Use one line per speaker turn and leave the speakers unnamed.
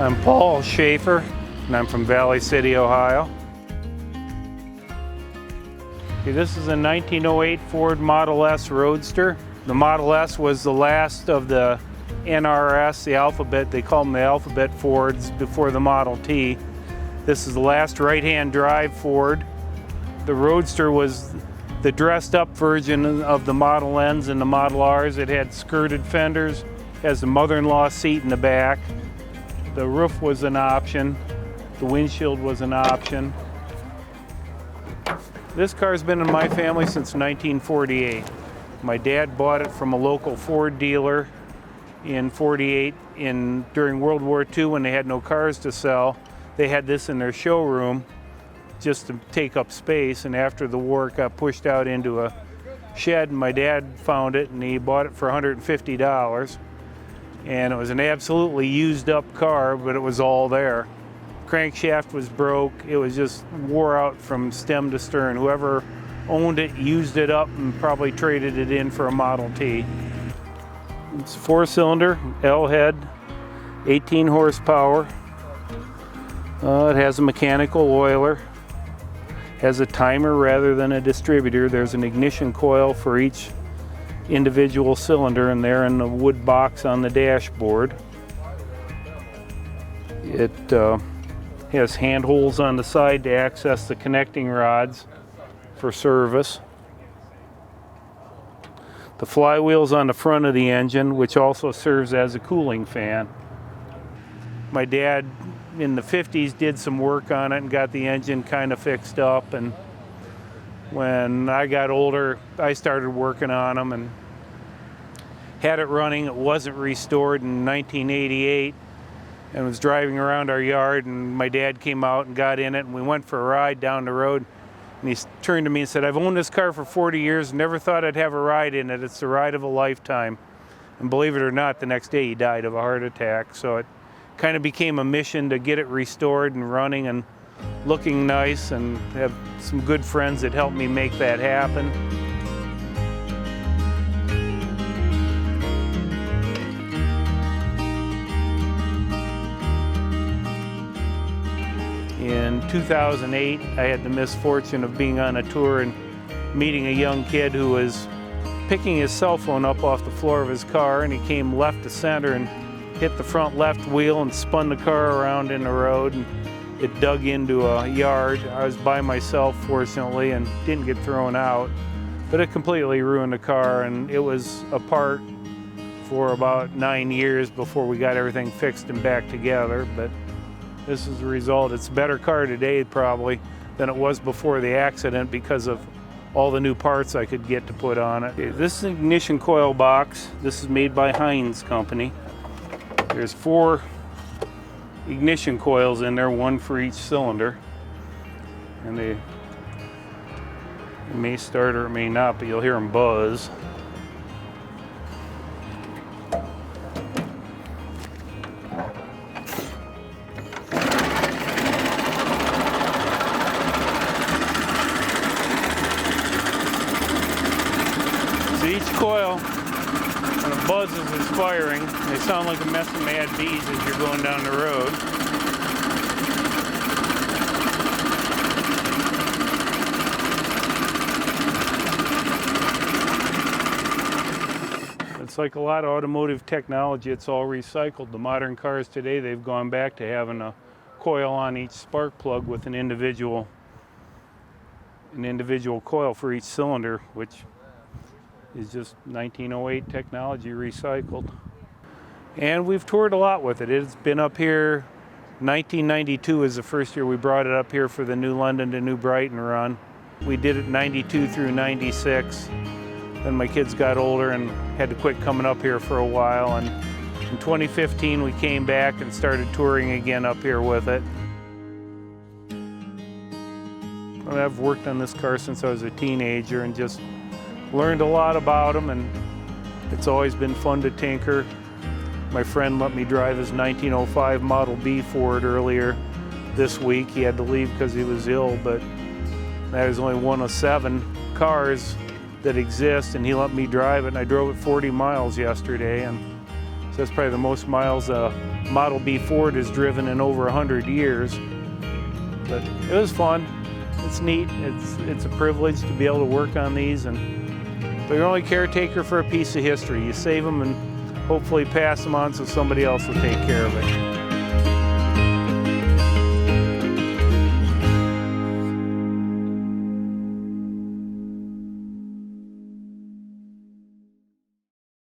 I'm Paul Schaefer, and I'm from Valley City, Ohio. Okay, this is a 1908 Ford Model S Roadster. The Model S was the last of the NRS, the alphabet. They call them the alphabet Fords before the Model T. This is the last right-hand drive Ford. The Roadster was the dressed up version of the Model Ns and the Model Rs. It had skirted fenders, has a mother-in-law seat in the back. The roof was an option. The windshield was an option. This car's been in my family since 1948. My dad bought it from a local Ford dealer in '48 during World War II when they had no cars to sell. They had this in their showroom just to take up space, and after the war it got pushed out into a shed, and my dad found it and he bought it for $150. And it was an absolutely used up car, but it was all there. Crankshaft was broke. It was just wore out from stem to stern. Whoever owned it used it up and probably traded it in for a Model T. It's 4-cylinder, L-head, 18 horsepower. It has a mechanical oiler. Has a timer rather than a distributor. There's an ignition coil for each individual cylinder, and they're in the wood box on the dashboard. It has handholds on the side to access the connecting rods for service. The flywheel's on the front of the engine, which also serves as a cooling fan. My dad in the 50s did some work on it and got the engine kind of fixed up, and when I got older I started working on them and had it running. It wasn't restored in 1988 and was driving around our yard, and my dad came out and got in it and we went for a ride down the road, and he turned to me and said, "I've owned this car for 40 years, never thought I'd have a ride in it. It's the ride of a lifetime." And believe it or not, the next day he died of a heart attack. So it kind of became a mission to get it restored and running and looking nice, and have some good friends that helped me make that happen. In 2008, I had the misfortune of being on a tour and meeting a young kid who was picking his cell phone up off the floor of his car, and he came left to center and hit the front left wheel and spun the car around in the road, and it dug into a yard. I was by myself, fortunately, and didn't get thrown out, but it completely ruined the car, and it was apart for about 9 years before we got everything fixed and back together. But this is the result. It's a better car today probably than it was before the accident because of all the new parts I could get to put on it. This is an ignition coil box. This is made by Heinz Company. There's 4 ignition coils in there, 1 for each cylinder. And they may start or it may not, but you'll hear them buzz. Each coil, when it buzzes, is firing. They sound like a mess of mad bees as you're going down the road. It's like a lot of automotive technology, it's all recycled. The modern cars today, they've gone back to having a coil on each spark plug with an individual coil for each cylinder, which is just 1908 technology recycled. And we've toured a lot with it. It's been up here. 1992 is the first year we brought it up here for the New London to New Brighton run. We did it 92 through 96. Then my kids got older and had to quit coming up here for a while. And in 2015 we came back and started touring again up here with it. I've worked on this car since I was a teenager and just learned a lot about them, and it's always been fun to tinker. My friend let me drive his 1905 Model B Ford earlier this week. He had to leave because he was ill, but that is only one of 7 cars that exist, and he let me drive it, and I drove it 40 miles yesterday, and So that's probably the most miles a Model B Ford has driven in over 100 years. But it was fun. It's neat. It's a privilege to be able to work on these, but you're only caretaker for a piece of history. You save them and hopefully pass them on so somebody else will take care of it.